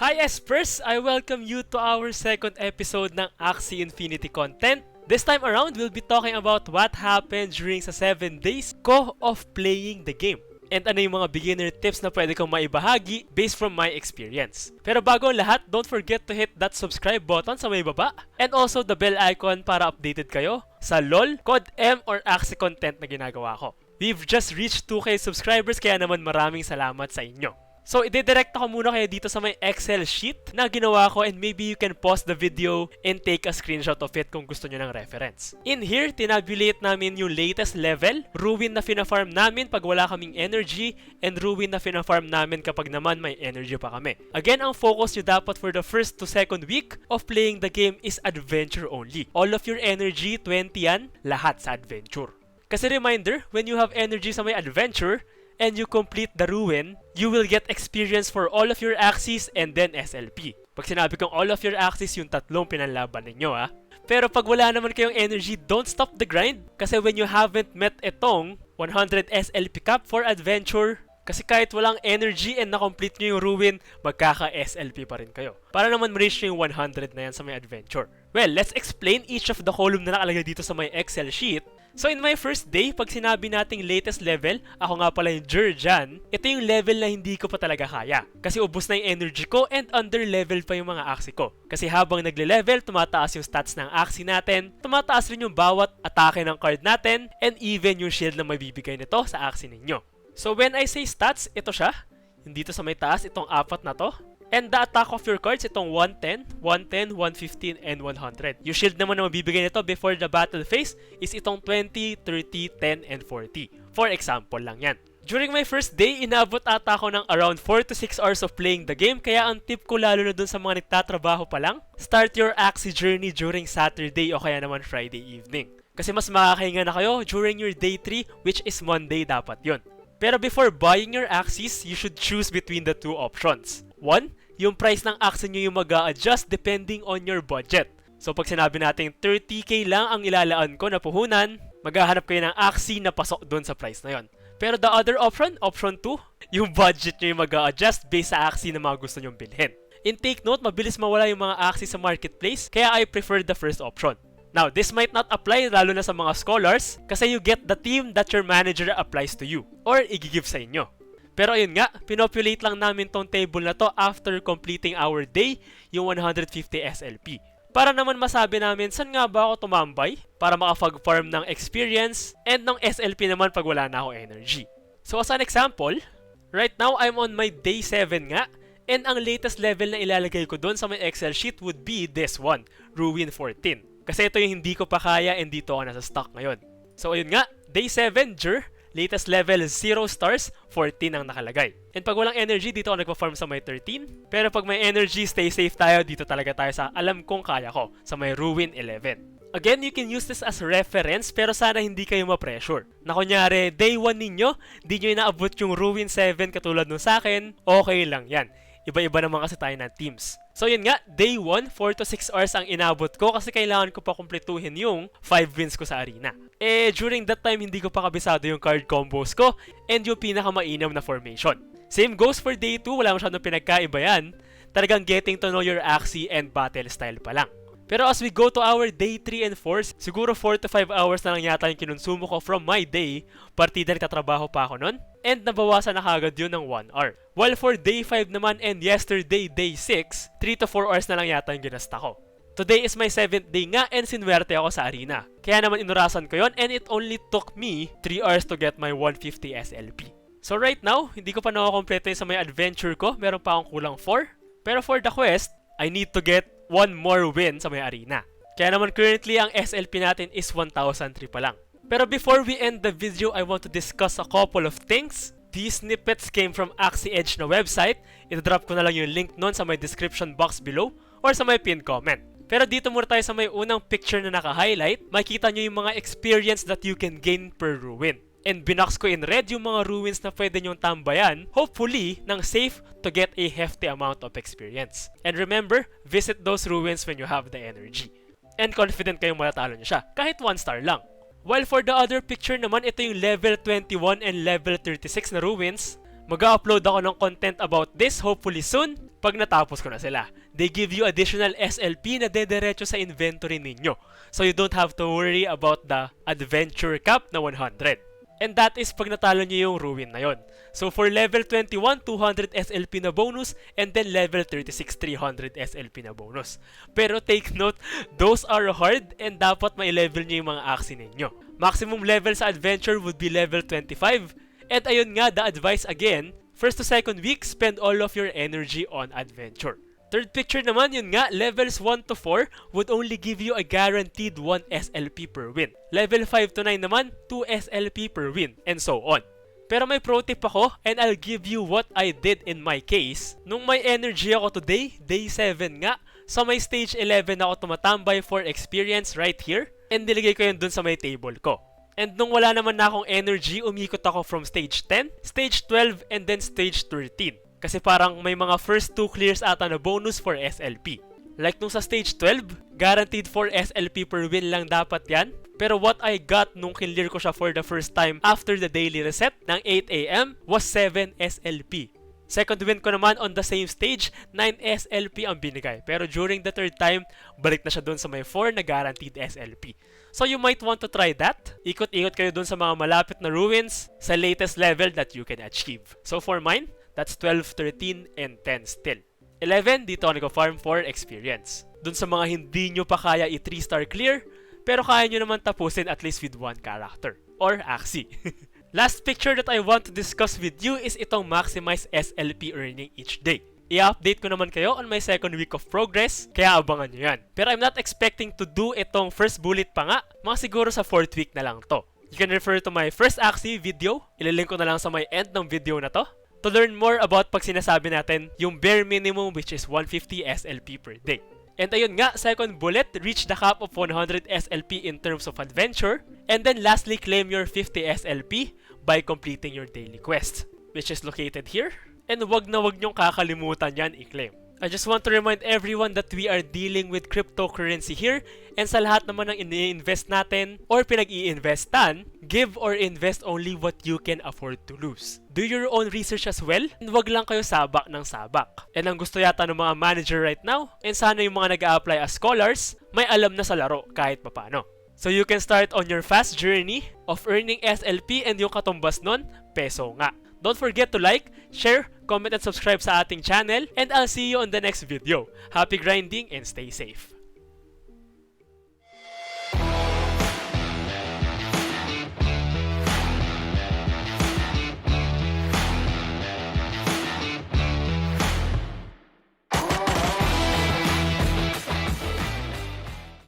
Hi Espers! I welcome you to our second episode ng Axie Infinity content. This time around, we'll be talking about what happened during sa 7 days ko of playing the game. And ano yung mga beginner tips na pwede kong maibahagi based from my experience. Pero bago ang lahat, don't forget to hit that subscribe button sa may baba. And also the bell icon para updated kayo sa LOL, Code M or Axie content na ginagawa ko. We've just reached 2K subscribers kaya naman maraming salamat sa inyo. So, ididirect ako muna kayo dito sa may Excel sheet na ginawa ko and maybe you can pause the video and take a screenshot of it kung gusto nyo ng reference. In here, tinabulate namin yung latest level, ruin na fina-farm namin pag wala kaming energy, and ruin na fina-farm namin kapag naman may energy pa kami. Again, ang focus nyo dapat for the first to second week of playing the game is adventure only. All of your energy, 20 yan, lahat sa adventure. Kasi reminder, when you have energy sa may adventure, and you complete the ruin, you will get experience for all of your axes and then SLP. Pag sinabi kong all of your axes, yung tatlong pinanlaban ninyo Pero pag wala naman kayong energy, don't stop the grind. Kasi when you haven't met itong 100 SLP cap for adventure, kasi kahit walang energy and na-complete nyo yung ruin, magkaka-SLP pa rin kayo. Para naman ma-reach nyo yung 100 na yan sa may adventure. Well, let's explain each of the column na nakalagay dito sa may Excel sheet. So in my first day, pag sinabi nating latest level, ako nga pala yung Jer dyan, ito yung level na hindi ko pa talaga kaya. Kasi ubos na yung energy ko and under level pa yung mga axie ko. Kasi habang nagle-level, tumataas yung stats ng axie natin, tumataas rin yung bawat atake ng card natin, and even yung shield na mabibigay nito sa axie ninyo. So when I say stats, ito siya. Yung dito sa may taas, itong apat na to. And the attack of your cards, itong 110, 110, 115, and 100. Yung shield naman na mabibigay nito before the battle phase is itong 20, 30, 10, and 40. For example lang yan. During my first day, inabot ata ako ng around 4 to 6 hours of playing the game. Kaya ang tip ko lalo na dun sa mga nagtatrabaho pa lang, start your Axie journey during Saturday o kaya naman Friday evening. Kasi mas makakahinga na kayo during your day 3, which is Monday dapat yun. Pero before buying your Axies, you should choose between the two options. 1, yung price ng Axie nyo yung mag-a-adjust depending on your budget. So pag sinabi natin 30k lang ang ilalaan ko na puhunan, maghahanap kayo ng Axie na pasok doon sa price na yon. Pero the other option, option 2, yung budget nyo yung mag-a-adjust based sa Axie na mga gusto nyong bilhin. In take note, mabilis mawala yung mga Axie sa marketplace, kaya I prefer the first option. Now, this might not apply lalo na sa mga scholars kasi you get the team that your manager applies to you or i-give sa inyo. Pero ayun nga, pinopulate lang namin tong table na to after completing our day, yung 150 SLP. Para naman masabi namin saan nga ba ako tumambay para makapag-farm ng experience and ng SLP naman pag wala na ako energy. So as an example, right now I'm on my day 7 nga and ang latest level na ilalagay ko doon sa my Excel sheet would be this one, Ruin 14. Kasi ito yung hindi ko pa kaya and dito ako nasa stock ngayon. So ayun nga, day 7, Jer. Latest level 0 stars, 14 ang nakalagay. And pag walang energy, dito ako nagpa-farm sa may 13. Pero pag may energy, stay safe tayo. Dito talaga tayo sa alam kong kaya ko, sa may Ruin 11. Again, you can use this as reference, pero sana hindi kayo ma-pressure. Na kunyari, day 1 ninyo, di nyo inaabot yung Ruin 7 katulad nung sa akin, okay lang yan. Iba-iba naman kasi tayo ng teams. So yun nga, day 1, 4 to 6 hours ang inabot ko kasi kailangan ko pa kumpletuhin yung 5 wins ko sa arena. During that time, hindi ko pa kabisado yung card combos ko and yung pinakamainam na formation. Same goes for day 2, wala masyadong pinagkaiba yan. Talagang getting to know your Axie and battle style pa lang. Pero as we go to our day 3 and 4, siguro 4 to 5 hours na lang yata yung kinonsumo ko from my day, partida nagtatrabaho pa ako nun, and nabawasan na kagad yun ng 1 hour. While for day 5 naman and yesterday, day 6, 3 to 4 hours na lang yata yung ginasta ko. Today is my 7th day nga and sinwerte ako sa arena. Kaya naman inurasan ko yon and it only took me 3 hours to get my 150 SLP. So right now, hindi ko pa nakakompleto yung sa may adventure ko, meron pa akong kulang 4. Pero for the quest, I need to get 1 more win sa may arena. Kaya naman currently ang SLP natin is 1,003 pa lang. Pero before we end the video, I want to discuss a couple of things. These snippets came from Axie Edge na website. Ito-drop ko na lang yung link nun sa my description box below or sa my pinned comment. Pero dito muna tayo sa may unang picture na naka-highlight. Makikita nyo yung mga experience that you can gain per ruin. And binox ko in red yung mga ruins na pwede nyong tambayan, hopefully, nang safe to get a hefty amount of experience. And remember, visit those ruins when you have the energy. And confident kayong matatalo nyo siya, kahit 1 star lang. While for the other picture naman, ito yung level 21 and level 36 na ruins. Mag-upload ako ng content about this hopefully soon. pag natapos ko na sila. They give you additional SLP na dediretso sa inventory ninyo. So you don't have to worry about the adventure cap na 100. And that is pag natalo nyo yung ruin na yon. So for level 21, 200 SLP na bonus, and then level 36, 300 SLP na bonus. Pero take note, those are hard and dapat ma-level nyo yung mga Axie ninyo. Maximum level sa adventure would be level 25. And ayun nga, the advice again, first to second week, spend all of your energy on adventure. Third picture naman, yun nga, levels 1 to 4 would only give you a guaranteed 1 SLP per win. Level 5 to 9 naman, 2 SLP per win, and so on. Pero may pro tip ako, and I'll give you what I did in my case. Nung may energy ako today, day 7 nga, sa may stage 11 ako tumatambay for experience right here, and nilagay ko yun dun sa may table ko. And nung wala naman na akong energy, umikot ako from stage 10, stage 12, and then stage 13. Kasi parang may mga first 2 clears ata na bonus for SLP. Like nung sa stage 12, guaranteed 4 SLP per win lang dapat yan. Pero what I got nung clear ko siya for the first time after the daily reset ng 8 AM was 7 SLP. Second win ko naman on the same stage, 9 SLP ang binigay. Pero during the third time, balik na siya dun sa may 4 na guaranteed SLP. So you might want to try that. Ikot-ikot kayo dun sa mga malapit na ruins sa latest level that you can achieve. So for mine, that's 12, 13, and 10 still. 11, dito ako nag-farm for experience. Dun sa mga hindi nyo pa kaya i-3-star clear, pero kaya nyo naman tapusin at least with 1 character. Or Axie. Last picture that I want to discuss with you is itong maximize SLP earning each day. I-update ko naman kayo on my second week of progress, kaya abangan nyo yan. Pero I'm not expecting to do itong first bullet pa nga, mga siguro sa 4th week na lang to. You can refer to my first Axie video, ililink ko na lang sa may end ng video na to, to learn more about pag sinasabi natin yung bare minimum which is 150 SLP per day. And ayun nga, second bullet, reach the cap of 100 SLP in terms of adventure. And then lastly, claim your 50 SLP by completing your daily quest, which is located here. And wag na wag nyong kakalimutan yan i-claim. I just want to remind everyone that we are dealing with cryptocurrency here, and sa lahat naman ng ini-invest natin or pinag-i-investan, give or invest only what you can afford to lose. Do your own research as well, and wag lang kayo sabak ng sabak. And ang gusto yata ng mga manager right now, and sana yung mga nag-a-apply as scholars, may alam na sa laro kahit papano. So you can start on your fast journey of earning SLP, and yung katumbas nun, peso nga. Don't forget to like, share, comment, and subscribe sa ating channel, and I'll see you on the next video. Happy grinding and stay safe!